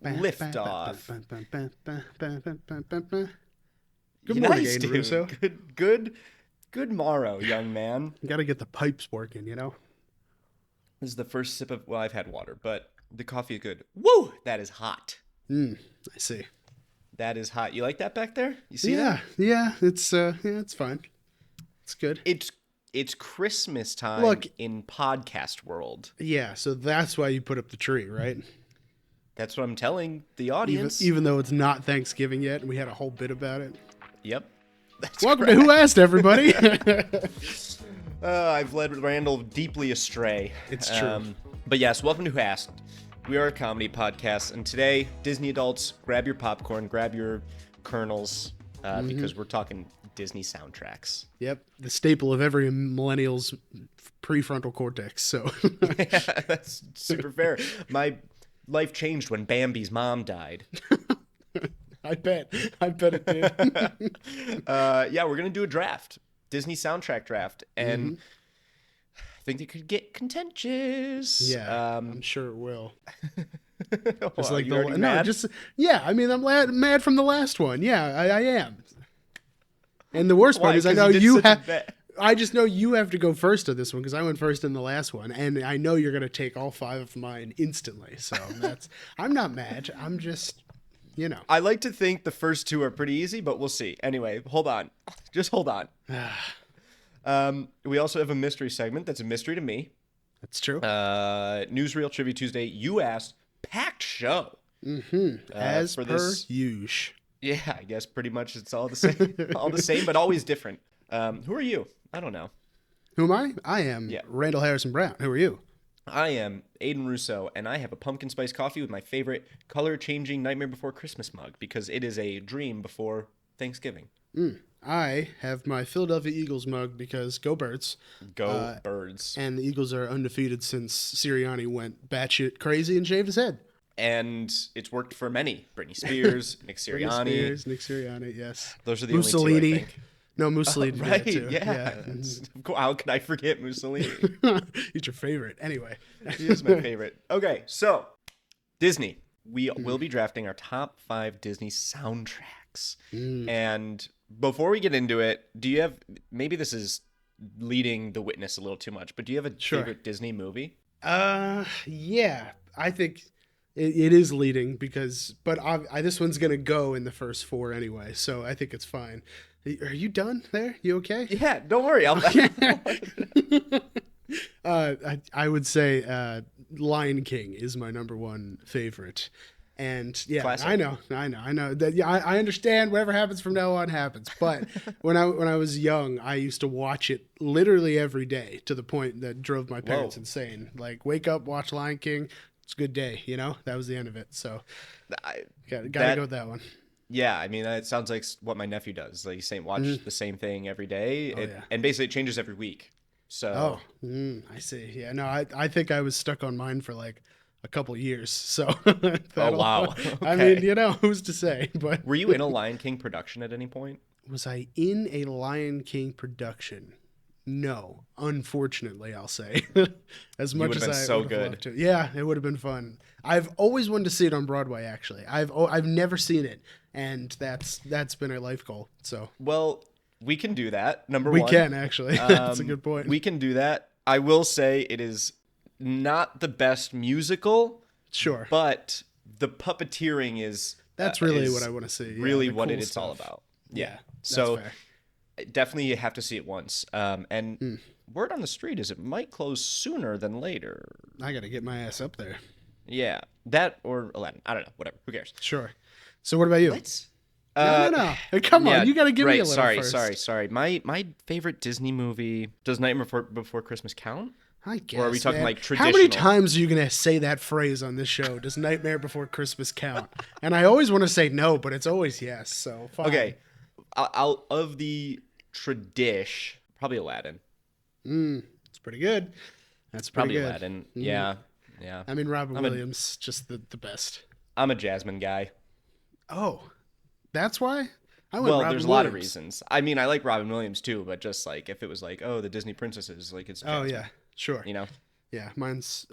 Liftoff. Good morning, Nice, Aiden dude. Russo. Good morrow, young man. You got to get the pipes working, you know? This is the first sip of, well, I've had water, but the coffee is good. Woo! That is hot. I see. That is hot. You like that back there? You see Yeah, that? yeah, it's fine. It's good. It's Christmas time Look, in podcast world. yeah, so that's why you put up the tree, right? That's what I'm telling the audience. Even though it's not Thanksgiving yet, and we had a whole bit about it. Yep. That's Welcome correct. to Who Asked, everybody. I've led Randall deeply astray. It's true. But yes, welcome to Who Asked. We are a comedy podcast, and today, Disney adults, grab your popcorn, grab your kernels, because we're talking Disney soundtracks. Yep, the staple of every millennial's prefrontal cortex. So Yeah, that's super fair. My life changed when Bambi's mom died. I bet it did. Yeah, we're gonna do a draft, Disney soundtrack draft, and I think it could get contentious. Yeah, I'm sure it will. Just Like you already mad? I mean, I'm mad from the last one. Yeah, I am. And the worst part Why? is, I 'Cause know you did you such a have. bad- I just know you have to go first on this one because I went first in the last one, and I know you're gonna take all 5 of mine instantly. So I'm not mad. I'm just, you know. I like to think the first 2 are pretty easy, but we'll see. Anyway, hold on. Just hold on. We also have a mystery segment that's a mystery to me. That's true. Newsreel Trivia Tuesday. You asked. Packed show. As for per this- usual. Yeah, I guess pretty much it's all the same. All the same, but always different. Who are you? I don't know. Who am I? I am Randall Harrison Brown. Who are you? I am Aiden Russo, and I have a pumpkin spice coffee with my favorite color-changing Nightmare Before Christmas mug because it is a dream before Thanksgiving. I have my Philadelphia Eagles mug because go Birds. Go Birds. And the Eagles are undefeated since Sirianni went batshit crazy and shaved his head. And it's worked for many. Britney Spears, Nick Sirianni. Nick Sirianni, yes. Those are the Mussolini. only 2, I think. No, Mussolini Right, did it too. yeah. How can I forget Mussolini? He's your favorite. Anyway. He is my favorite. Okay, so Disney. We will be drafting our top 5 Disney soundtracks. And before we get into it, do you have, maybe this is leading the witness a little too much, but do you have a favorite Disney movie? Yeah. I think it is leading because, but this one's going to go in the first 4 anyway, so I think it's fine. Are you done there? You okay? Yeah, don't worry. I would say Lion King is my number 1 favorite. And yeah, Classic. I know that. Yeah, I understand whatever happens from now on happens. But when I was young, I used to watch it literally every day to the point that drove my parents insane. Like, wake up, watch Lion King. It's a good day, you know. That was the end of it. So, gotta go with that one. Yeah, I mean, it sounds like what my nephew does. Like, he's saying, watch the same thing every day, and basically it changes every week. So, I see. Yeah, no, I think I was stuck on mine for like a couple years. So, wow. I Okay. mean, you know, who's to say? But were you in a Lion King production at any point? was I in a Lion King production? No, unfortunately, I'll say. As much would've as been I so would have good. loved to. Yeah, it would have been fun. I've always wanted to see it on Broadway. Actually, I've never seen it, and that's been a life goal. So Well, we can do that. Number we one, can actually. That's a good point. We can do that. I will say it is not the best musical, Sure, but the puppeteering is. that's really is what I want to see. Yeah, really the what cool it's all stuff. about. Yeah, So that's fair. definitely you have to see it once. And word on the street is it might close sooner than later. I got to get my ass up there. Yeah, that or Aladdin. I don't know. Whatever. Who cares? Sure. So what about you? Let's. No. Come on, you got to give me a little first. Sorry. My favorite Disney movie. Does Nightmare Before Christmas count? I guess. Or are we talking man. like How many traditional? times are you gonna say that phrase on this show? Does Nightmare Before Christmas count? And I always want to say no, but it's always yes. So fine. Okay, I'll of the tradish, probably Aladdin. It's pretty good. That's pretty Probably good. Aladdin. Yeah. I mean, Robin Williams, just the best. I'm a Jasmine guy. Oh, that's why. I went Well, Robin there's a lot of Williams. reasons. I mean, I like Robin Williams too, but just like if it was like, oh, the Disney princesses, like it's Oh Jasmine, yeah, sure. you know. Yeah, mine's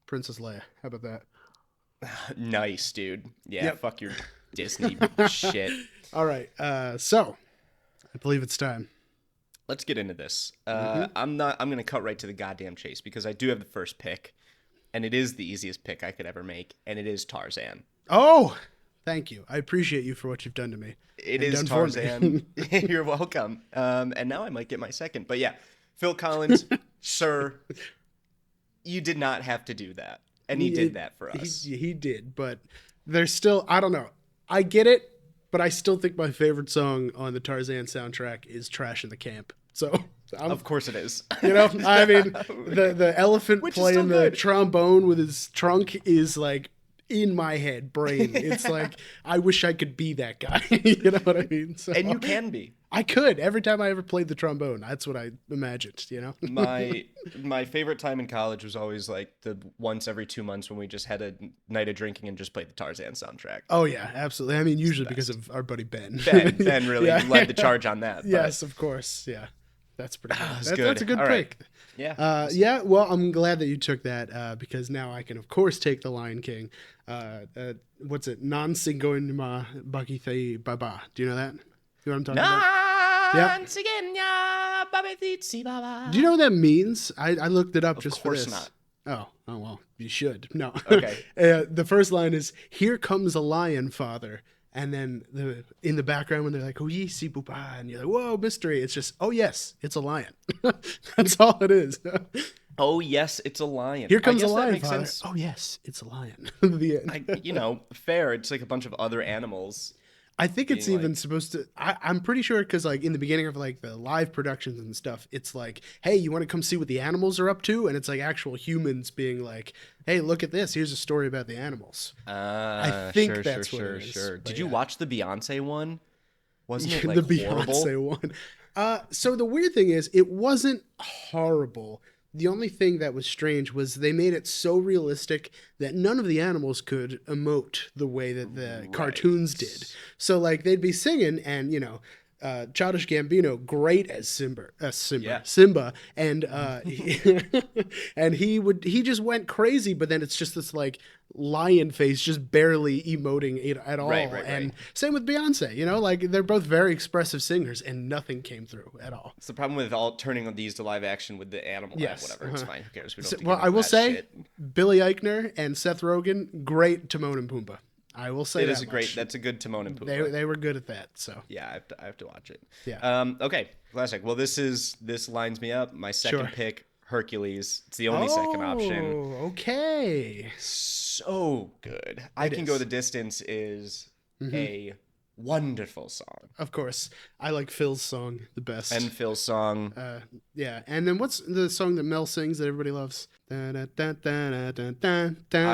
Princess Leia. How about that? Nice, dude. Yeah, Yep. fuck your Disney shit. All right. So I believe it's time. Let's get into this. Mm-hmm. I'm gonna cut right to the goddamn chase because I do have the first pick, and it is the easiest pick I could ever make, and it is Tarzan. Oh, thank you. I appreciate you for what you've done to me. It is Tarzan. You're welcome. And now I might get my second. But yeah, Phil Collins, sir, you did not have to do that. And he did that for us. He did, but there's still, I don't know. I get it, but I still think my favorite song on the Tarzan soundtrack is Trash in the Camp. So, of course it is. You know, I mean, the elephant playing the good. trombone with his trunk is like in my head, brain. It's like, I wish I could be that guy. You know what I mean? So, And you can be. I could. Every time I ever played the trombone, that's what I imagined, you know? My favorite time in college was always like the once every 2 months when we just had a night of drinking and just played the Tarzan soundtrack. Oh, yeah, absolutely. I mean, usually because of our buddy Ben. Ben really led the charge on that. But. Yes, of course. Yeah. That's pretty good. Good. That's a good All pick. Right. Yeah. Yeah, well, I'm glad that you took that because now I can, of course, take the Lion King. What's it? Non Singoin Ma Bakithe Baba. Do you know that? You know what I'm talking about? Do you know what that means? I looked it up just for this. Of course not. Oh, well, you should. No. Okay. The first line is, "Here comes a lion, father." And then in the background when they're like, "Oh, ye si bupa," and you're like, "Whoa, mystery!" It's just, "Oh yes, it's a lion." That's all it is. Oh yes, it's a lion. Here comes a that lion, makes father. sense. Oh yes, it's a lion. The end. Fair. It's like a bunch of other animals. I think it's being even like- supposed to. I'm pretty sure because like in the beginning of like the live productions and stuff, it's like, "Hey, you want to come see what the animals are up to?" And it's like actual humans being like, "Hey, look at this. Here's a story about the animals." I think that's what it is, but Did you yeah. watch the Beyonce one? Wasn't it The like horrible? Beyonce one. So the weird thing is, it wasn't horrible. The only thing that was strange was they made it so realistic that none of the animals could emote the way that the cartoons did. So like they'd be singing and, you know, Childish Gambino, great as Simba, and he just went crazy. But then it's just this like lion face, just barely emoting at all. Right. And same with Beyonce, you know, like they're both very expressive singers, and nothing came through at all. It's the problem with all turning these to live action with the animal. Yes, Whatever. It's fine. Who cares? We don't. So, have to well, get I into will that say, shit. Billy Eichner and Seth Rogen, great Timon and Pumbaa. I will say It that is a great. much. That's a good Timon and Pumbaa. They were good at that. So Yeah, I have to watch it. Yeah. Okay. Classic. Well, this lines me up. My second Sure. pick, Hercules. It's the only second option. Oh, okay. So good. I Can Go the Distance is a wonderful song. Of course, I like Phil's song the best. And Phil's song. Yeah, and then what's the song that Mel sings that everybody loves? I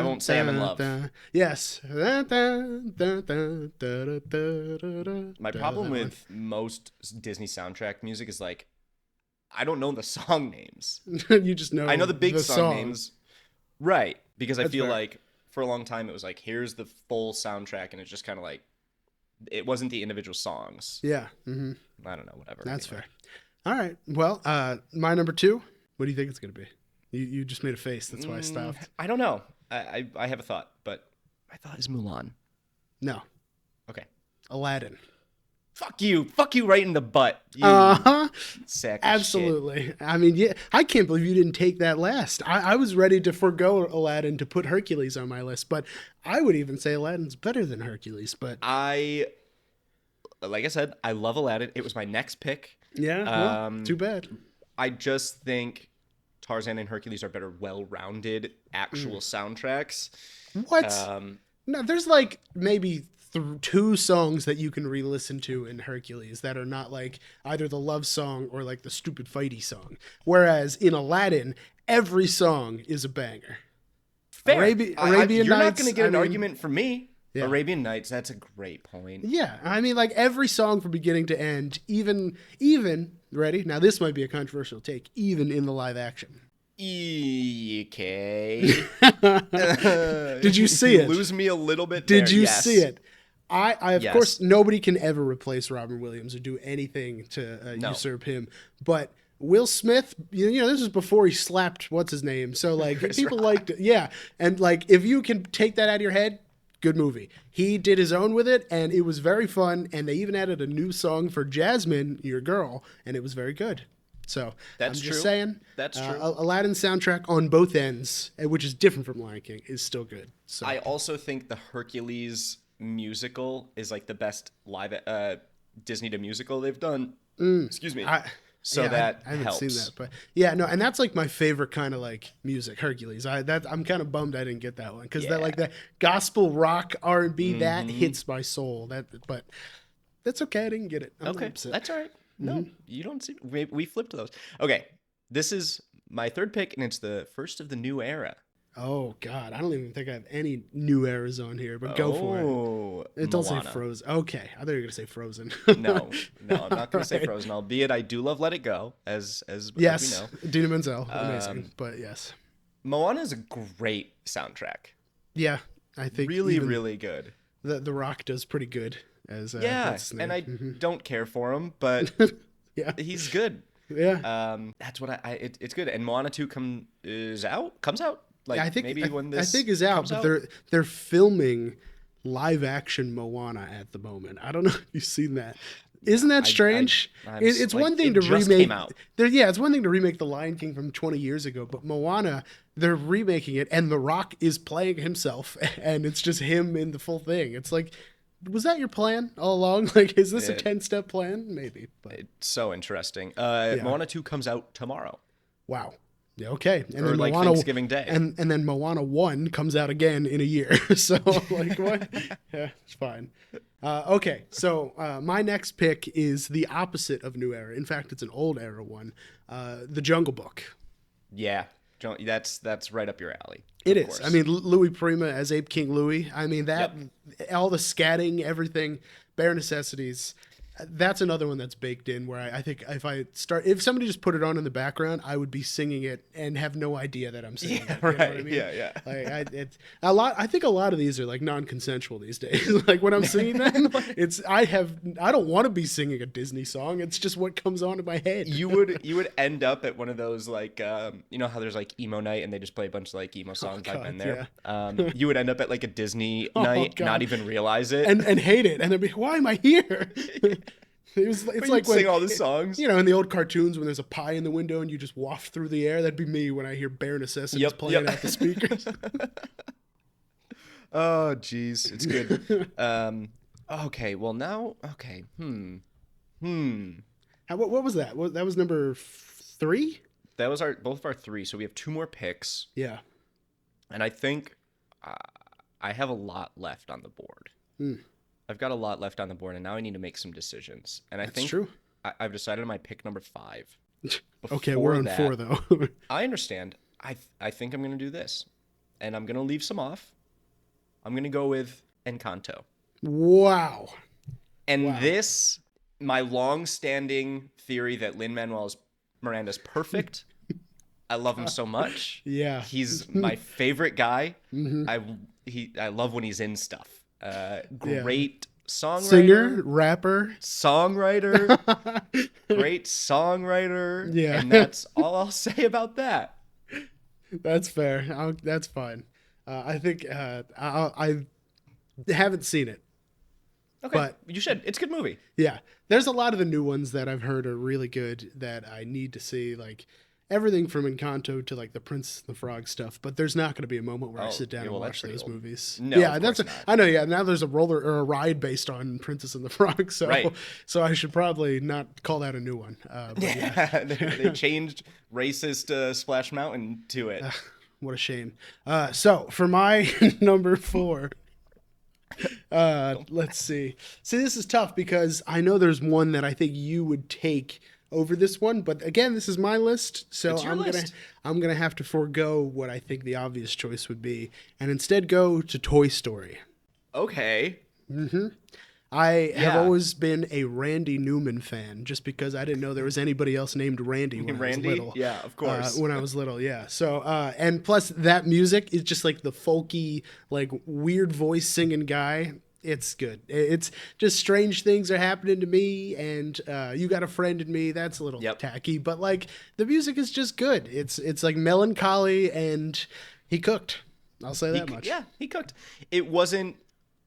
Won't Say I'm in Love. Yes. My problem with most Disney soundtrack music is like, I don't know the song names. You just know. I know the big song song names. Right. Because I That's feel fair. like for a long time it was like, here's the full soundtrack, and it's just kind of like, it wasn't the individual songs. Yeah. Mm-hmm. I don't know, whatever. That's Anyway. fair. All right. Well, my number 2. What do you think it's going to be? You just made a face. That's why I stopped. I don't know. I have a thought, but my thought is Mulan. No. Okay. Aladdin. Fuck you right in the butt. You Uh-huh. sack of Absolutely. I mean, yeah, I can't believe you didn't take that last. I was ready to forego Aladdin to put Hercules on my list, but I would even say Aladdin's better than Hercules. But like I said, I love Aladdin. It was my next pick. yeah, well, too bad. I just think Tarzan and Hercules are better, well-rounded actual soundtracks. What? No, there's like maybe 2 songs that you can re-listen to in Hercules that are not like either the love song or like the stupid fighty song. Whereas in Aladdin, every song is a banger. Fair. Arabian you're not Nights, going to get an I mean- argument from me. Yeah. Arabian Nights, that's a great point. Yeah, I mean, like every song from beginning to end, even ready. Now this might be a controversial take, even in the live action. Okay. Did you see it? Lose me a little bit. Did there. you Yes. see it? I of Yes. course, nobody can ever replace Robin Williams or do anything to No. usurp him. But Will Smith, this is before he slapped what's his name. So like people Rock. liked it. Yeah. And like if you can take that out of your head, good movie. He did his own with it and it was very fun. And they even added a new song for Jasmine, your girl, and it was very good. So That's I'm true. just saying. That's true. Aladdin soundtrack on both ends, which is different from Lion King, is still good. So I also think the Hercules musical is like the best live Disney to musical they've done. Excuse me. I haven't helps. Seen that, but yeah, no, and that's like my favorite kind of like music, Hercules. I'm kind of bummed I didn't get that one because that like that gospel rock R&B that hits my soul. But that's okay. I didn't get it. I'm not upset. That's all right. No, you don't see. We flipped those. Okay, this is my third pick, and it's the first of the new era. Oh God, I don't even think I have any new eras on here, but go for it. Don't say Frozen. Okay, I thought you were gonna say Frozen. No, I'm not gonna say Frozen. Albeit I do love Let It Go, as yes, we know. Dina Menzel, amazing. But yes, Moana is a great soundtrack. Yeah, I think really good. The Rock does pretty good as and I don't care for him, but yeah, he's good. Yeah, that's what it's good. And Moana 2 comes out. Like I think maybe when this is out, but they're filming live action Moana at the moment. I don't know if you've seen that. Isn't that strange? It's like, one thing to remake. It's one thing to remake The Lion King from 20 years ago, but Moana, they're remaking it, and The Rock is playing himself, and it's just him in the full thing. It's like, was that your plan all along? Like, is this a 10-step plan? Maybe. But it's so interesting. Moana 2 comes out tomorrow. Wow. Yeah, okay. And or then like Moana, Thanksgiving Day. And then Moana 1 comes out again in a year. So, like, what? Yeah, it's fine. Okay, so my next pick is the opposite of New Era. In fact, it's an old era one. The Jungle Book. Yeah, that's right up your alley. It is. I mean, Louis Prima as Ape King Louis. I mean, all the scatting, everything, bare necessities. That's another one that's baked in where I think if somebody just put it on in the background, I would be singing it and have no idea that I'm singing it. You know what I mean? Yeah. Like, I think a lot of these are like non-consensual these days. Like when I'm singing them, I don't want to be singing a Disney song. It's just what comes on in my head. You would end up at one of those like you know how there's like emo night and they just play a bunch of like emo songs. I've been there. Yeah. You would end up at like a Disney night, not even realize it, and hate it, and then be, why am I here? It's like when sing all the songs, in the old cartoons when there's a pie in the window and you just waft through the air. That'd be me when I hear bare necessities playing out the speakers. Oh, geez, it's good. Okay, well now, okay, What was that? That was number 3. That was both of our 3. So we have 2 more picks. Yeah, and I think I have a lot left on the board. I've got a lot left on the board, and now I need to make some decisions. And I think true. I've decided on my pick number 5. Okay, we're on 4 though. I understand. I think I'm going to do this, and I'm going to leave some off. I'm going to go with Encanto. Wow. And this, my long-standing theory that Lin-Manuel Miranda's perfect. I love him so much. Yeah, he's my favorite guy. I love when he's in stuff. Great songwriter, singer, rapper, songwriter, great songwriter. Yeah, and that's all I'll say about that. That's fair. That's fine. I think I haven't seen it. Okay, but you should. It's a good movie. Yeah, there's a lot of the new ones that I've heard are really good that I need to see. Like everything from Encanto to like the Prince and the Frog stuff, but there's not going to be a moment where I sit down and watch those movies. No, yeah, I know. Yeah, now there's a ride based on Princess and the Frog, so I should probably not call that a new one. They changed racist Splash Mountain to it. What a shame. So for my number 4. Let's see. See, this is tough because I know there's one that I think you would take over this one, but again, this is my list, so I'm gonna have to forego what I think the obvious choice would be, and instead go to Toy Story. Okay. I have always been a Randy Newman fan, just because I didn't know there was anybody else named Randy when I was little. Yeah, of course. When I was little, yeah. So, and plus that music is just like the folky, like weird voice singing guy. It's good. It's just strange things are happening to me, and you got a friend in me. That's a little tacky, but like the music is just good. It's like melancholy, and he cooked. I'll say that much. Yeah, he cooked. It wasn't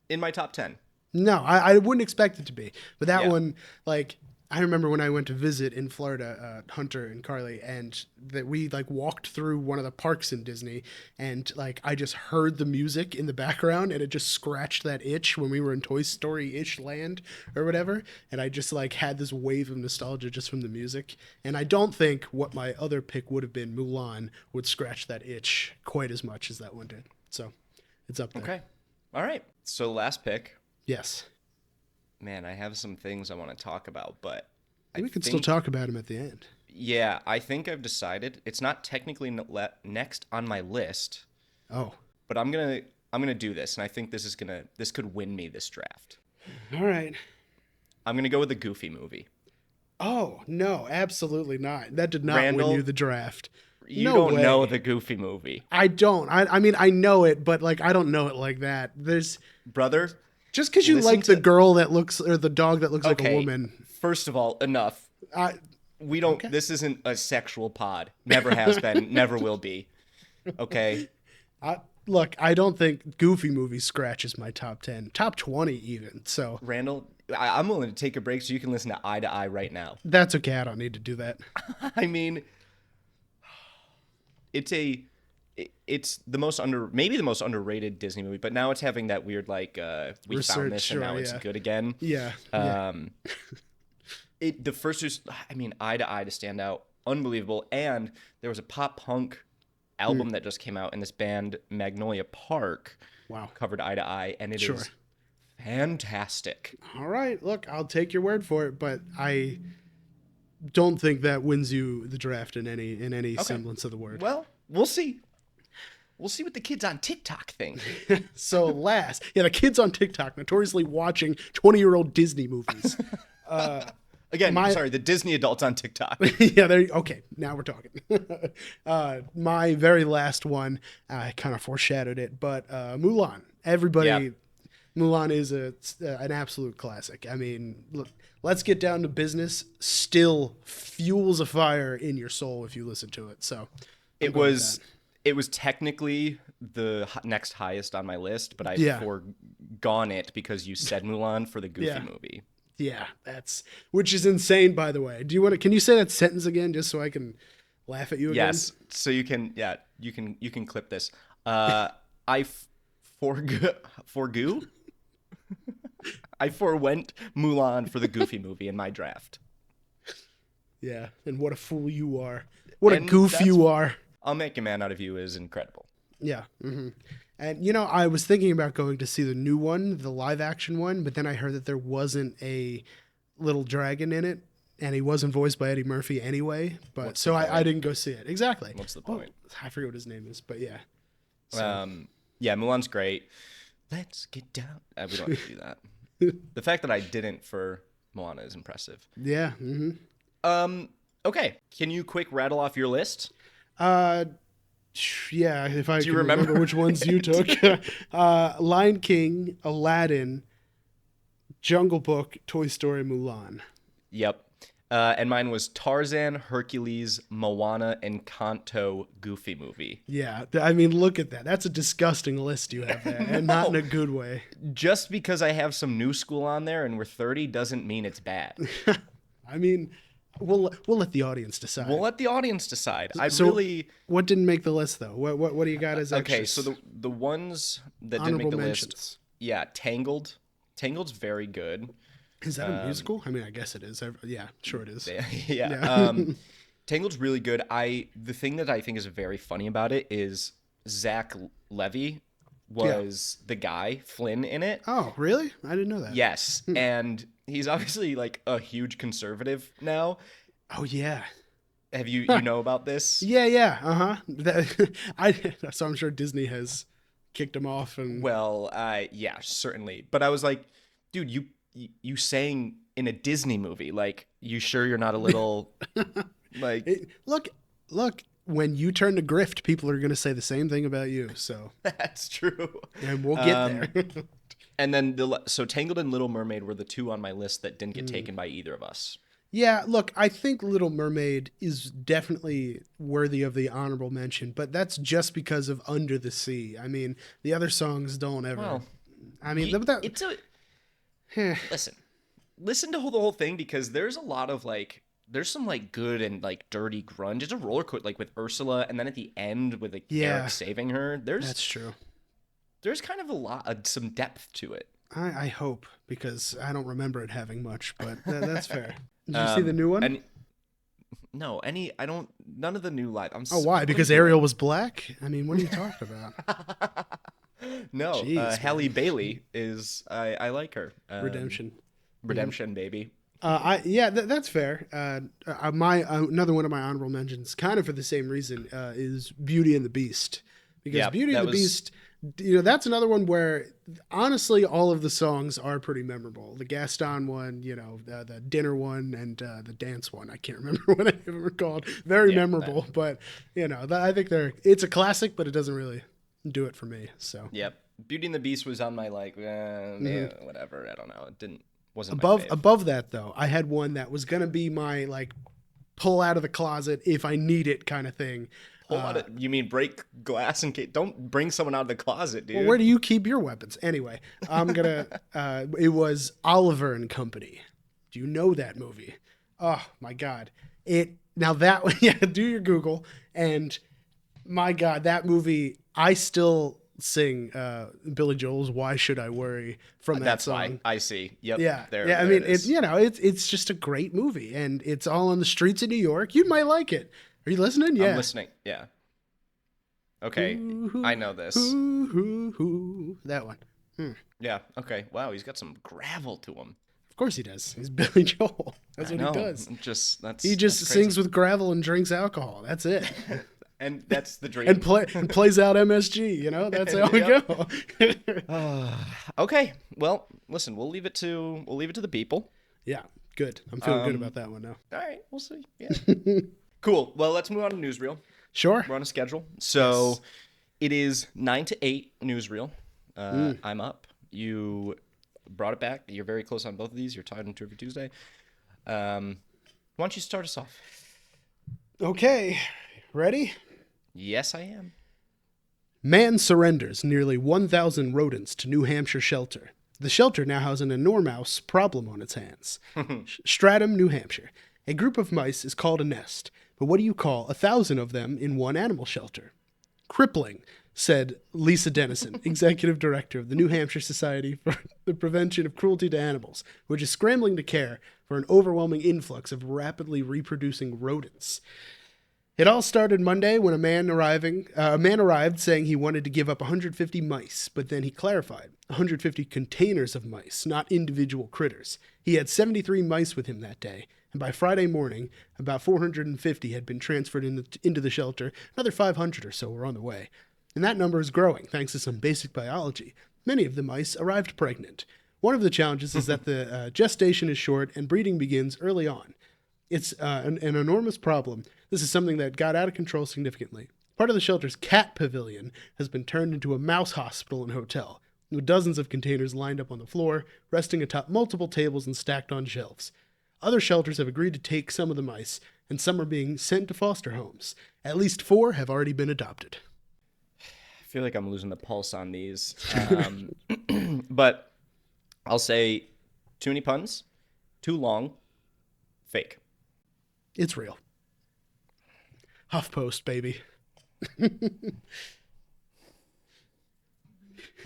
in my top 10. No, I wouldn't expect it to be. But that one, like, I remember when I went to visit in Florida, Hunter and Carly, and that we like walked through one of the parks in Disney, and like I just heard the music in the background, and it just scratched that itch when we were in Toy Story-ish land or whatever, and I just like had this wave of nostalgia just from the music. And I don't think what my other pick would have been, Mulan, would scratch that itch quite as much as that one did. So it's up there. Okay. All right. So last pick. Yes. Man, I have some things I want to talk about, but we can still talk about them at the end. Yeah, I think I've decided it's not technically next on my list. Oh, but I'm gonna do this, and I think this could win me this draft. All right, I'm gonna go with the Goofy movie. Oh no, absolutely not. That did not Randall, win you the draft. You don't know the Goofy movie. I don't. I mean, I know it, but like I don't know it like that. There's brother. Just because you like the girl that looks, or the dog that looks like a woman. First of all, enough. We don't. Okay. This isn't a sexual pod. Never has been. Never will be. Okay. Look, I don't think Goofy movie scratches my top 10, top 20 even. So Randall, I'm willing to take a break so you can listen to Eye to Eye right now. That's okay. I don't need to do that. I mean, it's the most maybe the most underrated Disney movie, but now it's having that weird like we found this and now it's good again. Yeah. The first was, I mean, Eye to Eye to stand out, unbelievable. And there was a pop punk album that just came out, and this band Magnolia Park covered Eye to Eye, and it is fantastic. All right, look, I'll take your word for it, but I don't think that wins you the draft in any semblance of the word. Well, we'll see. We'll see what the kids on TikTok think. So the kids on TikTok notoriously watching 20-year-old Disney movies. Again, sorry, the Disney adults on TikTok. Yeah, okay, now we're talking. My very last one, I kind of foreshadowed it, but Mulan. Everybody, Mulan is an absolute classic. I mean, look, let's get down to business. Still fuels a fire in your soul if you listen to it. So it was technically the next highest on my list, but I've foregone it because you said Mulan for the Goofy movie. Yeah, which is insane, by the way. Can you say that sentence again just so I can laugh at you again? Yes. So you can clip this. I forewent Mulan for the Goofy movie in my draft. Yeah, and what a fool you are. What a goof you are. I'll Make a Man Out of You is incredible. Yeah. Mm-hmm. And, I was thinking about going to see the new one, the live action one, but then I heard that there wasn't a little dragon in it, and he wasn't voiced by Eddie Murphy anyway. But I didn't go see it. Exactly. What's the point? I forget what his name is, but yeah. So. Mulan's great. Let's get down. We don't have to do that. The fact that I didn't for Moana is impressive. Yeah. Mm-hmm. Okay. Can you quick rattle off your list? Yeah, if I can remember which ones you took. Lion King, Aladdin, Jungle Book, Toy Story, Mulan. Yep. And mine was Tarzan, Hercules, Moana, Encanto, Goofy movie. Yeah, I mean, look at that. That's a disgusting list you have there, and not in a good way. Just because I have some new school on there and we're 30 doesn't mean it's bad. I mean, we'll let the audience decide. What didn't make the list though? What do you got as extras? Okay, so the ones that didn't make the list. Yeah, Tangled. Tangled's very good. Is that a musical? I mean, I guess it is. Yeah, sure it is. Yeah. Tangled's really good. The thing that I think is very funny about it is Zach Levy was the guy, Flynn, in it. Oh, really? I didn't know that. Yes, and he's obviously like a huge conservative now. Oh yeah. Have you know about this? Yeah. So I'm sure Disney has kicked him off and. Well, yeah, certainly. But I was like, dude, you sang in a Disney movie. Like, you sure you're not a little like? Look. When you turn to grift, people are going to say the same thing about you. So that's true, and we'll get there. And then so Tangled and Little Mermaid were the two on my list that didn't get taken by either of us. Yeah, look, I think Little Mermaid is definitely worthy of the honorable mention, but that's just because of Under the Sea. I mean, the other songs don't ever. Well, I mean, it's a listen to the whole thing, because there's a lot of like, there's some like good and like dirty grunge. It's a roller coaster, like with Ursula, and then at the end with like Eric saving her. That's true. There's kind of some depth to it. I hope, because I don't remember it having much, but that's fair. Did you see the new one? None of the new live. Why? Because Ariel was black? I mean, what are you talking about? No, Jeez, Halle Bailey is, I like her. Redemption, baby. That's fair. Another one of my honorable mentions, kind of for the same reason, is Beauty and the Beast. Because Beauty and the Beast, that's another one where, honestly, all of the songs are pretty memorable. The Gaston one, the dinner one, and the dance one. I can't remember what any of them are called. Very memorable, but I think it's a classic, but it doesn't really do it for me. So Beauty and the Beast was on my whatever. I don't know. It wasn't above that though. I had one that was gonna be my like pull out of the closet if I need it kind of thing. You mean break glass don't bring someone out of the closet, dude. Well, where do you keep your weapons? Anyway, I'm gonna. It was Oliver and Company. Do you know that movie? Oh my God! Do your Google, and my God, that movie. I still sing Billy Joel's "Why Should I Worry" from that song. That's why I see. Yep. Yeah. There, yeah. I mean, it's just a great movie, and it's all on the streets of New York. You might like it. Are you listening? Yeah. I'm listening. Yeah. Okay. I know this. That one. Yeah. Okay. Wow. He's got some gravel to him. Of course he does. He's Billy Joel. That's what he does. He just sings with gravel and drinks alcohol. That's it. And that's the dream. and plays out MSG. That's how we go. Okay. Well, listen. We'll leave it to the people. Yeah. Good. I'm feeling good about that one now. All right. We'll see. Yeah. Cool. Well, let's move on to newsreel. Sure. We're on a schedule. So It is 9 to 8 newsreel. I'm up. You brought it back. You're very close on both of these. You're tied into every Tuesday. Why don't you start us off? Okay. Ready? Yes, I am. Man surrenders nearly 1,000 rodents to New Hampshire shelter. The shelter now has an enormous problem on its hands. Stratham, New Hampshire. A group of mice is called a nest, but what do you call 1,000 of them in one animal shelter? Crippling, said Lisa Dennison, executive director of the New Hampshire Society for the Prevention of Cruelty to Animals, which is scrambling to care for an overwhelming influx of rapidly reproducing rodents. It all started Monday when a man arrived saying he wanted to give up 150 mice, but then he clarified 150 containers of mice, not individual critters. He had 73 mice with him that day, and by Friday morning, about 450 had been transferred into the shelter. Another 500 or so were on the way. And that number is growing, thanks to some basic biology. Many of the mice arrived pregnant. One of the challenges is that the gestation is short and breeding begins early on. It's an enormous problem. This is something that got out of control significantly. Part of the shelter's cat pavilion has been turned into a mouse hospital and hotel, with dozens of containers lined up on the floor, resting atop multiple tables and stacked on shelves. Other shelters have agreed to take some of the mice, and some are being sent to foster homes. At least 4 have already been adopted. I feel like I'm losing the pulse on these. But I'll say too many puns, too long, fake. It's real. HuffPost, baby. I've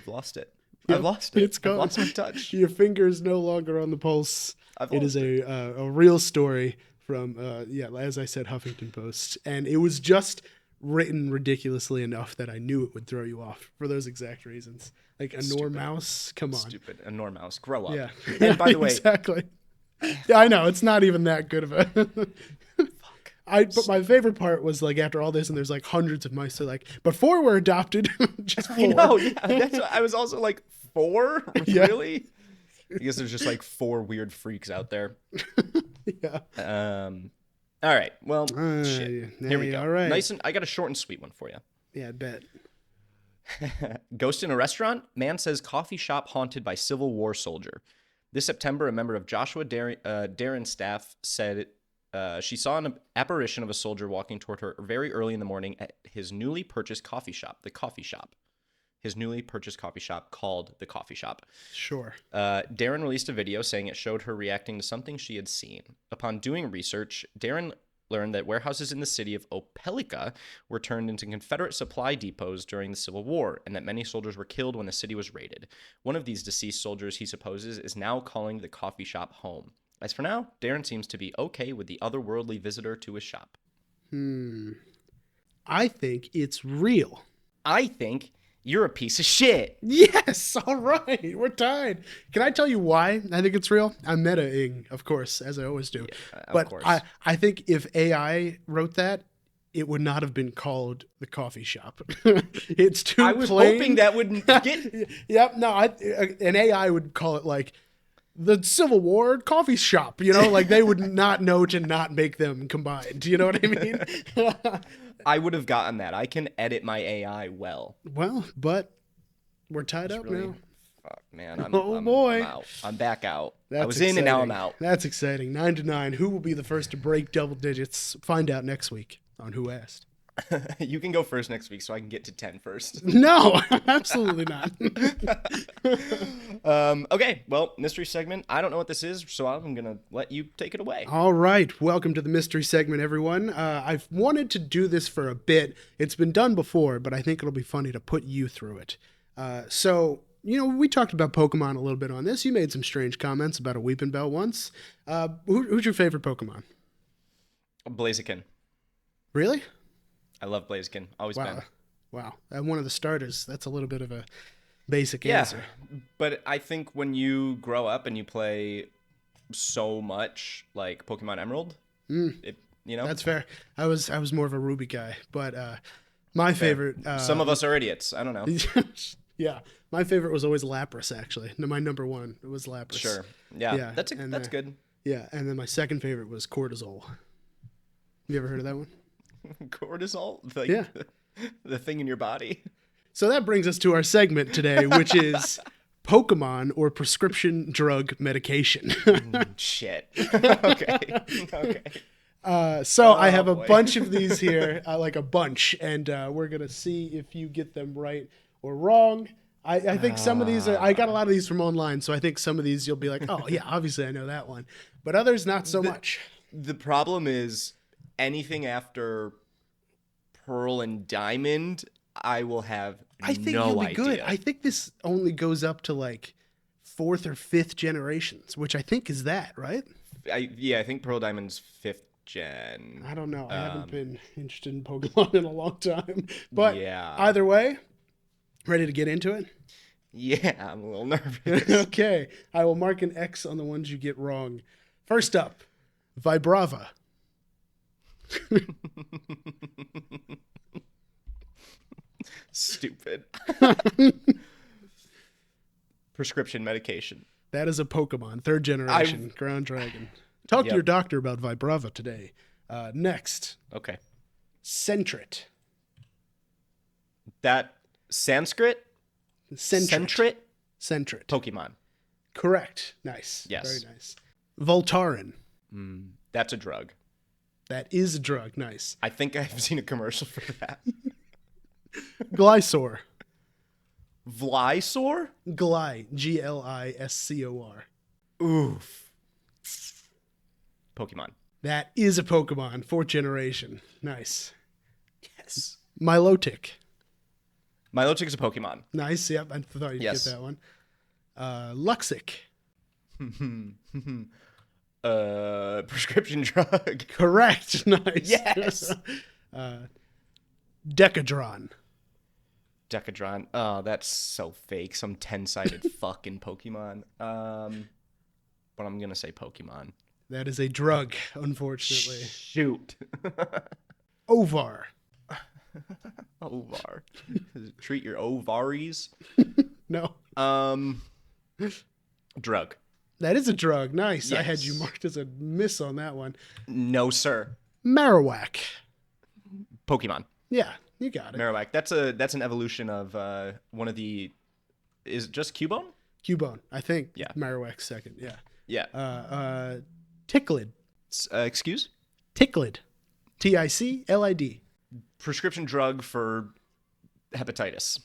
lost it. Yep, I've lost it. It's gone. I've lost my touch. Your finger is no longer on the pulse. It is a real story from, as I said, Huffington Post. And it was just written ridiculously enough that I knew it would throw you off for those exact reasons. Like a Normouse, come on. Stupid. A Normouse. Grow up. Yeah. And by the way. Exactly. Yeah, I know. It's not even that good of a... Fuck. But my favorite part was like after all this, and there's like hundreds of mice. So like, but 4 were adopted. Just 4. I know. Yeah. That's what, I was also like 4. Yeah. Really? I guess there's just like 4 weird freaks out there. Yeah. All right. Well, shit. Here we go. All right. Nice and I got a short and sweet one for you. Yeah, I bet. Ghost in a restaurant? Man says coffee shop haunted by Civil War soldier. This September, a member of Joshua Darren's staff said she saw an apparition of a soldier walking toward her very early in the morning at his newly purchased coffee shop, the coffee shop. His newly purchased coffee shop called the coffee shop. Sure. Darren released a video saying it showed her reacting to something she had seen. Upon doing research, Darren learned that warehouses in the city of Opelika were turned into Confederate supply depots during the Civil War, and that many soldiers were killed when the city was raided. One of these deceased soldiers, he supposes, is now calling the coffee shop home. As for now, Darren seems to be okay with the otherworldly visitor to his shop. I think it's real. I think you're a piece of shit. Yes, all right, we're tied. Can I tell you why I think it's real? I'm meta-ing, of course, as I always do. Yeah, but of course. I think if AI wrote that, it would not have been called the coffee shop. It's too plain. I was hoping that would get... Yep, no, an AI would call it like the Civil War coffee shop, you know? Like they would not know to not make them combined. Do you know what I mean? I would have gotten that. I can edit my AI well. Well, but we're tied up now. Fuck, man. I'm out. I'm back out. That's I was in and now I'm exciting. out. That's exciting. 9-9. Who will be the first to break double digits? Find out next week on Who Asked. You can go first next week so I can get to 10 first. No, absolutely not. Okay, well, mystery segment. I don't know what this is, so I'm going to let you take it away. All right. Welcome to the mystery segment, everyone. I've wanted to do this for a bit. It's been done before, but I think it'll be funny to put you through it. So, you know, we talked about Pokemon a little bit on this. You made some strange comments about a Weeping Bell once. Who's your favorite Pokemon? Blaziken. Really? I love Blaziken. Always been. Wow. One of the starters. That's a little bit of a basic answer. But I think when you grow up and you play so much like Pokemon Emerald, you know? That's fair. I was more of a Ruby guy, but my favorite... Some of us are idiots. I don't know. Yeah. My favorite was always Lapras, actually. No, my number one was Lapras. Sure. Yeah. That's good. Yeah. And then my second favorite was Cortisol. You ever heard of that one? Cortisol? The thing in your body? So that brings us to our segment today, which is Pokemon or prescription drug medication. Shit. Okay. So I have a bunch of these here, like a bunch, and we're going to see if you get them right or wrong. I think some of these, I got a lot of these from online, so I think some of these you'll be like, oh, yeah, obviously I know that one. But others, not so much. The problem is anything after Pearl and Diamond, I will have I think no you'll be idea. good. I think this only goes up to like 4th or 5th generations, which I think is that, right? I think Pearl Diamond's 5th gen. I don't know. I haven't been interested in Pokemon in a long time. But yeah. Either way, ready to get into it? Yeah, I'm a little nervous. Okay. I will mark an X on the ones you get wrong. First up, Vibrava. Stupid. Prescription medication. That is a Pokemon, 3rd generation, Ground Dragon. Talk to your doctor about Vibrava today. Next. Okay. Sentret. That Sanskrit? Sentret. Pokemon. Correct. Nice. Yes. Very nice. Voltaren. That's a drug. That is a drug. Nice. I think I've seen a commercial for that. Glysaur. Vlysaur? Gliscor. Oof. Pokemon. That is a Pokemon, 4th generation. Nice. Yes. Milotic. Milotic is a Pokemon. Nice. Yep. I thought you'd get that one. Luxic. Prescription drug. Correct. Nice. Yes. Decadron. Oh, that's so fake. Some 10-sided fucking Pokemon. But I'm going to say Pokemon. That is a drug, unfortunately. Shoot. Ovar. Ovar. Treat your ovaries. No. Drug. That is a drug. Nice. Yes. I had you marked as a miss on that one. No, sir. Marowak. Pokemon. Yeah. You got it. Marowak. That's an evolution of one of the. Is it just Cubone? Cubone, I think. Yeah. Marowak's second. Yeah. Yeah. Ticklid. Excuse? Ticklid. Ticlid. Prescription drug for hepatitis.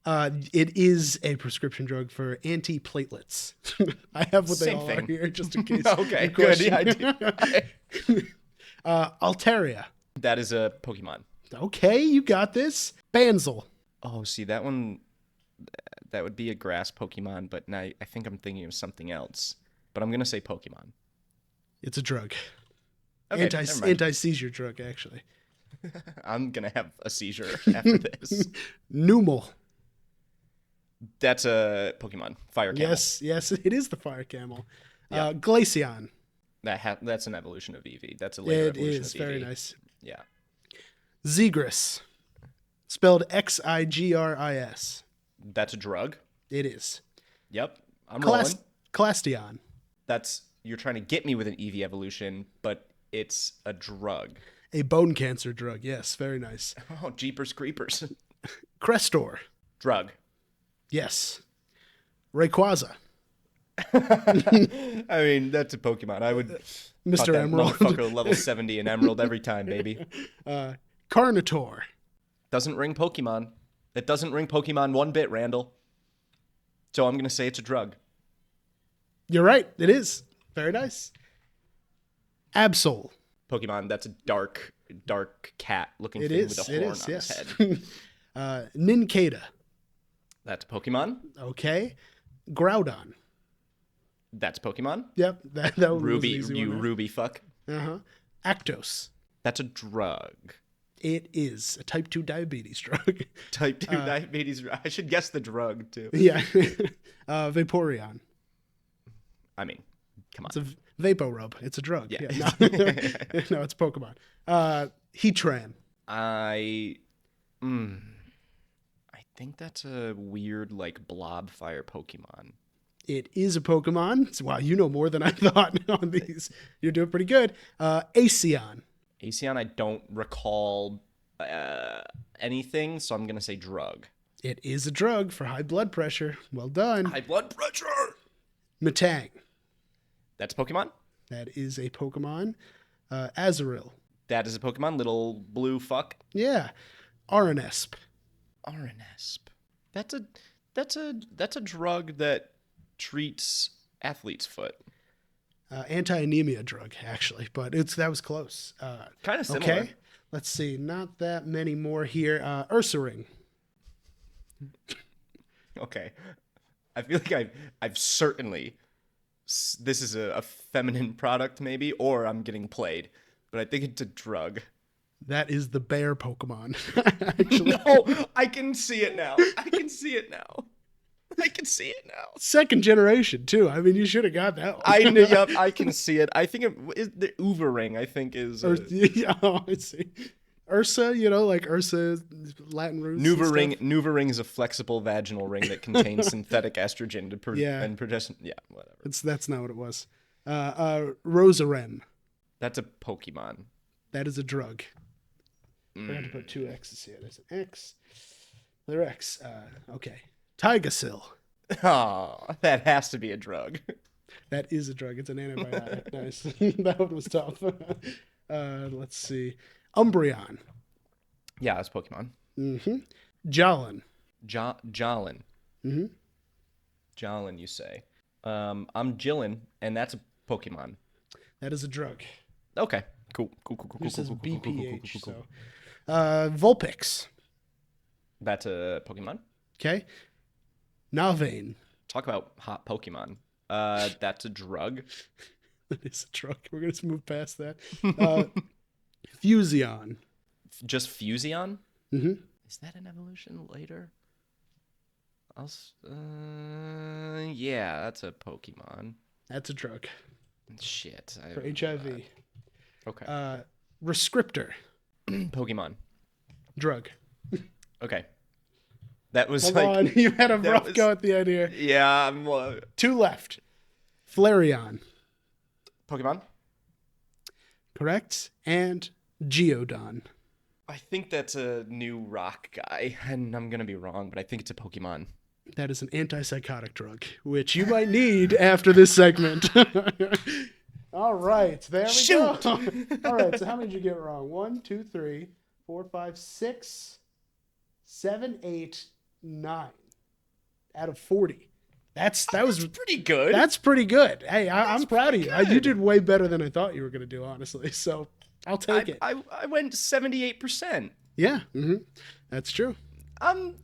It is a prescription drug for antiplatelets. I have what they Same all thing. are here, just in case. Okay, good. Yeah, I do. Altaria. That is a Pokemon. Okay, you got this. Banzel. Oh, see, that one, that would be a grass Pokemon, but now I think I'm thinking of something else. But I'm going to say Pokemon. It's a drug. Okay, never mind. Anti-seizure drug, actually. I'm going to have a seizure after this. Numel. That's a Pokemon. Fire Camel. Yes, it is the fire camel. Yeah. Glaceon. That's an evolution of Eevee. That's a later evolution of Eevee. It is very nice. Yeah. Zegris. Spelled Xigris. That's a drug. It is. Yep. I'm rolling. Clastion. You're trying to get me with an Eevee evolution, but it's a drug. A bone cancer drug. Yes, very nice. Oh, Jeepers Creepers. Crestor. Drug. Yes. Rayquaza. I mean, that's a Pokemon. I would Mr. Emerald. motherfucker level 70 in Emerald every time, baby. Carnotaur. Doesn't ring Pokemon. It doesn't ring Pokemon one bit, Randall. So I'm going to say it's a drug. You're right. It is. Very nice. Absol. Pokemon, that's a dark cat looking thing with a horn on his head. Nincada. That's a Pokemon. Okay. Groudon. That's Pokemon. Yep. That Ruby, was an easy you one, right? Ruby fuck. Uh-huh. Actos. That's a drug. It is a type 2 diabetes drug. Type 2 diabetes. I should guess the drug, too. Yeah. Vaporeon. I mean, come on. It's a Vaporub. It's a drug. Yeah. No, it's Pokemon. Heatran. I think that's a weird, like, blob fire Pokemon. It is a Pokemon. Wow, you know more than I thought on these. You're doing pretty good. Aeon. Aeon, I don't recall anything, so I'm going to say drug. It is a drug for high blood pressure. Well done. High blood pressure! Metang. That's Pokemon? That is a Pokemon. Azurill. That is a Pokemon, little blue fuck. Yeah. Aranesp. Aranesp. That's a drug that treats athlete's foot. Anti-anemia drug, actually, but that was close. Kind of similar. Okay, let's see. Not that many more here. Ursaring. Okay. I feel like I've certainly... This is a feminine product, maybe, or I'm getting played. But I think it's a drug. That is the bear Pokemon. Actually. No, I can see it now. I can see it now. Second generation, too. I mean, you should have got that one. Yep, I can see it. I think it is the Uvaring, I think is... I see. Ursa, like Ursa, Latin roots. Nuvaring is a flexible vaginal ring that contains synthetic estrogen and progesterone. Yeah, whatever. That's not what it was. Roserem. That's a Pokemon. That is a drug. I had to put 2 X's here. There's an X. Another X. Okay. Tigasil. Oh, that has to be a drug. That is a drug. It's an antibiotic. Nice. That one was tough. Let's see. Umbreon. Yeah, that's Pokemon. Mm-hmm. Jolin. Jolin. Mm-hmm. Jolin, you say. I'm Jillin, and that's a Pokemon. That is a drug. Okay. Cool. This is BPH. So, Vulpix. That's a Pokemon. Okay. Nalvain. Talk about hot Pokemon. That's a drug. That is a drug. We're gonna move past that. Fusion. Just Fusion? Mm-hmm. Is that an evolution later? Yeah, that's a Pokemon. That's a drug. Shit. For HIV. Okay. Rescriptor. Pokemon. Drug. Okay. That was Hold on. You had a rough go at the end here. Yeah. I'm, 2 left. Flareon. Pokemon. Correct. And Geodon. I think that's a new rock guy, and I'm gonna be wrong, but I think it's a Pokemon. That is an antipsychotic drug, which you might need after this segment. All right, there we go. All right, so how many did you get wrong? 1, 2, 3, 4, 5, 6, 7, 8, 9 out of 40. That was pretty good. That's pretty good. Hey, I'm proud of you. You did way better than I thought you were going to do, honestly. So I'll take it. I went 78%. Yeah, that's true. I'm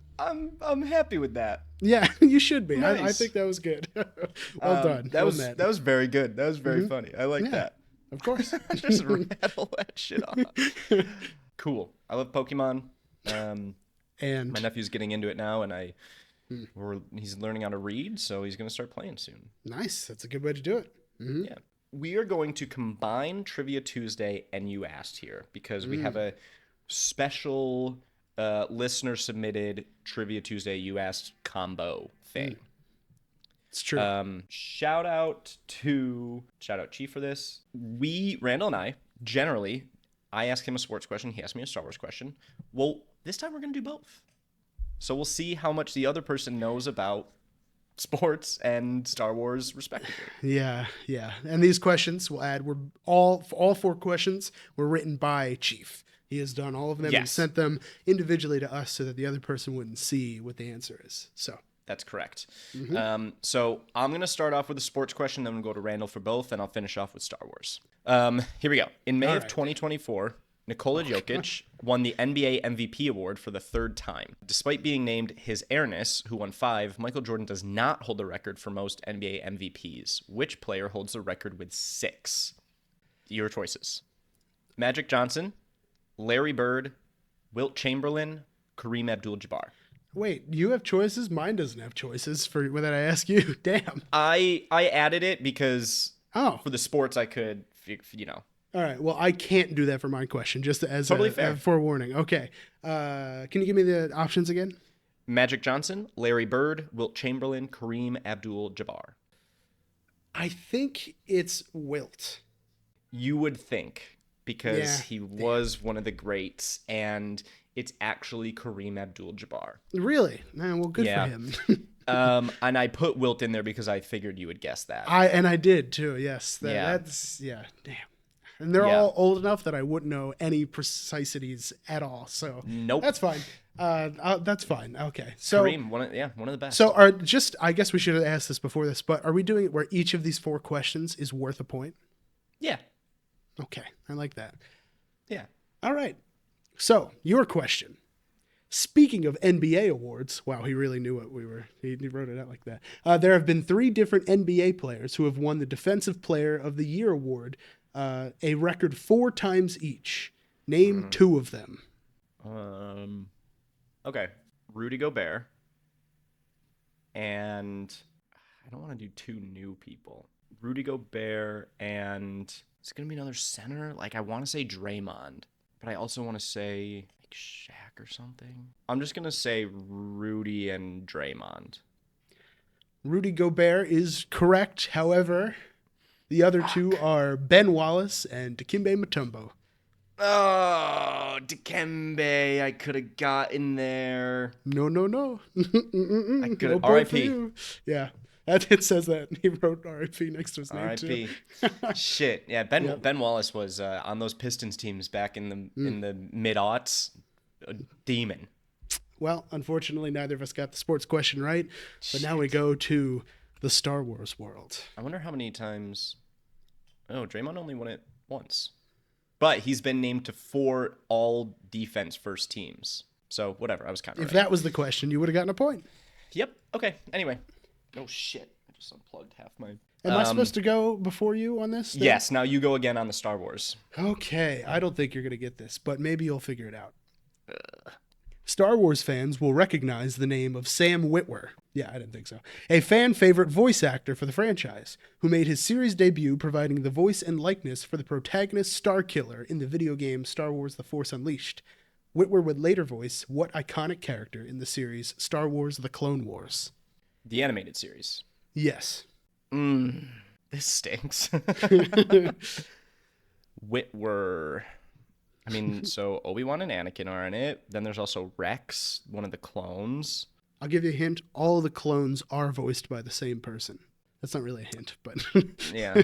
happy with that. Yeah, you should be. Nice. I think that was good. Well done. That was very good. That was very funny. I like that. Of course. Just rattle that shit off. Cool. I love Pokemon. And my nephew's getting into it now, and he's learning how to read, so he's going to start playing soon. Nice. That's a good way to do it. Mm-hmm. Yeah. We are going to combine Trivia Tuesday and You Asked here because we have a special listener submitted Trivia Tuesday You Asked combo thing. It's true. Shout out Chief for this. Randall and I, generally, I ask him a sports question, he asks me a Star Wars question. Well, this time we're going to do both. So we'll see how much the other person knows about sports and Star Wars, respectively. Yeah. And these questions, we'll add, all 4 questions were written by Chief. He has done all of them and sent them individually to us so that the other person wouldn't see what the answer is. So that's correct. Mm-hmm. So I'm going to start off with a sports question, then we'll go to Randall for both, and I'll finish off with Star Wars. Here we go. In May of 2024, Nikola Jokic won the NBA MVP award for the 3rd time. Despite being named His Airness, who won 5, Michael Jordan does not hold the record for most NBA MVPs. Which player holds the record with 6? Your choices. Magic Johnson, Larry Bird, Wilt Chamberlain, Kareem Abdul-Jabbar. Wait, you have choices? Mine doesn't have choices for when I ask you. Damn. I added it because for the sports I could, All right. Well, I can't do that for my question, just as totally fair. A forewarning. Okay. Can you give me the options again? Magic Johnson, Larry Bird, Wilt Chamberlain, Kareem Abdul-Jabbar. I think it's Wilt. You would think, because he was one of the greats, and it's actually Kareem Abdul-Jabbar. Really? Man, well, good for him. And I put Wilt in there because I figured you would guess that. I did too. Yes. That's damn. And they're all old enough that I wouldn't know any preciseties at all. So nope, that's fine. That's fine. Okay. So Kareem, one of the best. So I guess we should have asked this before this, but are we doing it where each of these 4 questions is worth a point? Yeah. Okay. I like that. Yeah. All right. So your question. Speaking of NBA awards, wow, he really knew what we were. He wrote it out like that. There have been 3 different NBA players who have won the Defensive Player of the Year award, a record 4 times each. Name 2 of them. Okay, Rudy Gobert, and I don't want to do 2 new people. Rudy Gobert, and it's gonna be another center. Like, I want to say Draymond, but I also want to say like Shaq or something. I'm just gonna say Rudy and Draymond. Rudy Gobert is correct. However, the other 2 are Ben Wallace and Dikembe Mutombo. Oh, Dikembe, I could have got in there. No. I could have. R.I.P. Yeah, it says that. He wrote R.I.P. next to his name too. R.I.P. Shit. Yeah, Ben Wallace was on those Pistons teams back in the mid-aughts. A demon. Well, unfortunately, neither of us got the sports question right. But now we go to the Star Wars world. I wonder how many times. Oh, Draymond only won it once. But he's been named to 4 all-defense first teams. So, whatever. I was kind of If that was the question, you would have gotten a point. Yep. Okay. Anyway. Oh, shit. I just unplugged half my... Am I supposed to go before you on this? Yes. Now you go again on the Star Wars. Okay. I don't think you're going to get this, but maybe you'll figure it out. Star Wars fans will recognize the name of Sam Witwer. Yeah, I didn't think so. A fan favorite voice actor for the franchise, who made his series debut providing the voice and likeness for the protagonist Starkiller in the video game Star Wars The Force Unleashed. Witwer would later voice what iconic character in the series Star Wars The Clone Wars? The animated series. Yes. This stinks. Witwer. I mean, so Obi-Wan and Anakin are in it. Then there's also Rex, one of the clones. I'll give you a hint. All the clones are voiced by the same person. That's not really a hint, but Yeah.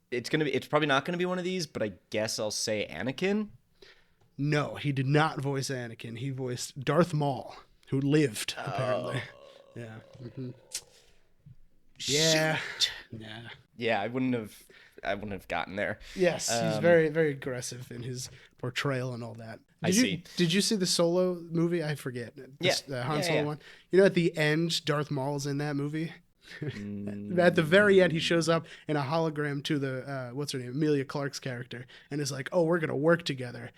It's probably not gonna be one of these, but I guess I'll say Anakin. No, he did not voice Anakin. He voiced Darth Maul, who lived apparently. Yeah. Mm-hmm. Yeah. Shoot. Yeah. Yeah, I wouldn't have gotten there. Yes, he's very, very aggressive in his portrayal and all that. Did you see the Solo movie? I forget. The Han Solo one. You know, at the end, Darth Maul's in that movie. At the very end, he shows up in a hologram to the what's her name, Emilia Clarke's character, and is like, "Oh, we're gonna work together."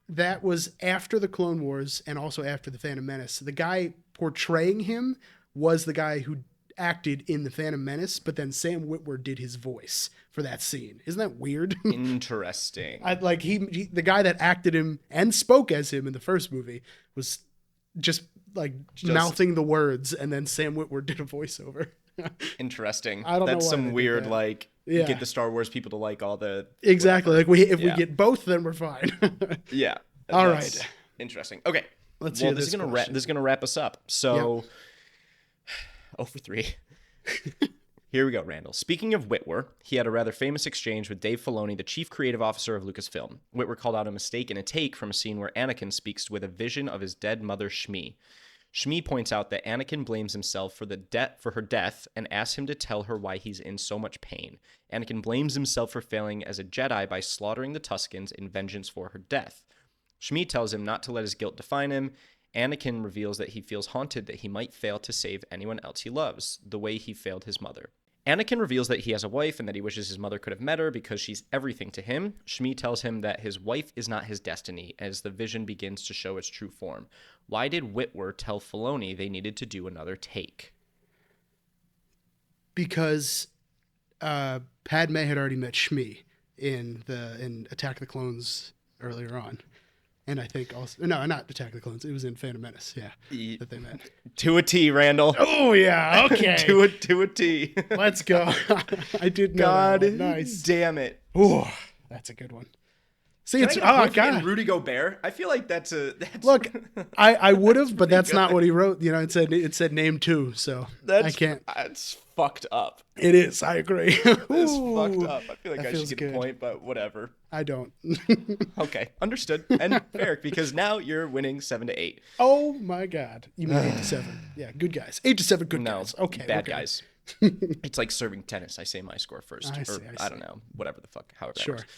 That was after the Clone Wars and also after the Phantom Menace. The guy portraying him was the guy who acted in the Phantom Menace, but then Sam Witwer did his voice for that scene. Isn't that weird? Interesting. The guy that acted him and spoke as him in the first movie was just mouthing the words, and then Sam Witwer did a voiceover. Interesting. I don't know. That's why some weird Yeah. get the Star Wars people to like all the exactly. Like we get both, then we're fine. Yeah. All right. Interesting. Okay. Let's well, hear this is this this is gonna wrap us up. So, 0 for 3. Here we go, Randall. Speaking of Witwer, he had a rather famous exchange with Dave Filoni, the chief creative officer of Lucasfilm. Witwer called out a mistake in a take from a scene where Anakin speaks with a vision of his dead mother, Shmi. Shmi points out that Anakin blames himself for her death and asks him to tell her why he's in so much pain. Anakin blames himself for failing as a Jedi by slaughtering the Tuskens in vengeance for her death. Shmi tells him not to let his guilt define him. Anakin reveals that he feels haunted that he might fail to save anyone else he loves, the way he failed his mother. Anakin reveals that he has a wife and that he wishes his mother could have met her because she's everything to him. Shmi tells him that his wife is not his destiny as the vision begins to show its true form. Why did Witwer tell Filoni they needed to do another take? Because Padme had already met Shmi in Attack of the Clones earlier on. And I think also... No, not Attack of the Clones. It was in Phantom Menace, that they met. To a T, Randall. Oh, yeah, okay. to a T. Let's go. I did know God, that one. Nice. Damn it. Ooh, that's a good one. See, Can I get a point for Rudy Gobert? I feel like that's Look, I would have, but that's not what he wrote. You know, it said name 2, so I can't. That's fucked up. It is. I agree. It's fucked up. I feel like I should get a point, but whatever. I don't. Okay, understood and fair because now you're winning 7-8. Oh my God! You mean 8-7? Yeah, good guys. 8-7, good guys. Okay, bad guys. It's like serving tennis. I say my score first, I see. I don't know, whatever the fuck, however that sure. works.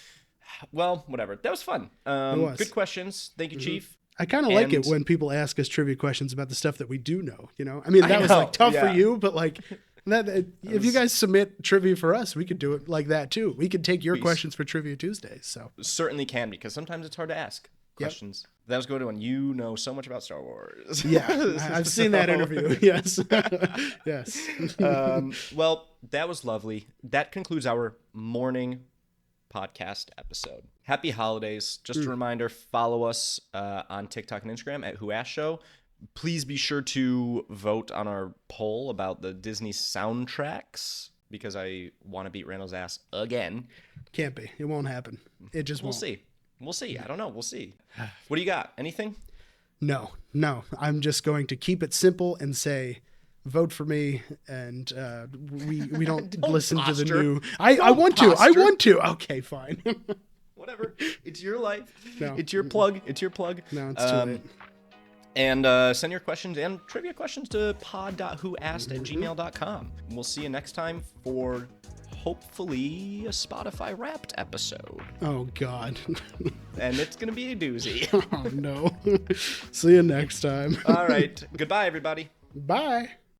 Well, whatever. That was fun. It was. Good questions. Thank you, Chief. I kind of like it when people ask us trivia questions about the stuff that we do know. You know, I mean, that was tough for you, but if you guys submit trivia for us, we could do it like that too. We could take your questions for Trivia Tuesdays. So certainly can, because sometimes it's hard to ask questions. That was good when you know so much about Star Wars. Yeah, I've seen that interview. Yes, yes. Well, that was lovely. That concludes our morning podcast episode. Happy holidays. Just a reminder, follow us on TikTok and Instagram at Who Asked Show. Please be sure to vote on our poll about the Disney soundtracks because I want to beat Randall's ass again. Can't be. It won't happen. It just won't. We'll see. I don't know. We'll see. What do you got? Anything? No. I'm just going to keep it simple and say, vote for me, and we don't listen to the new. I want to. Okay, fine. Whatever. It's your life. No. It's your plug. No, it's too late. And send your questions and trivia questions to pod.whoasked@gmail.com. We'll see you next time for hopefully a Spotify Wrapped episode. Oh, God. And it's going to be a doozy. Oh, no. See you next time. All right. Goodbye, everybody. Bye.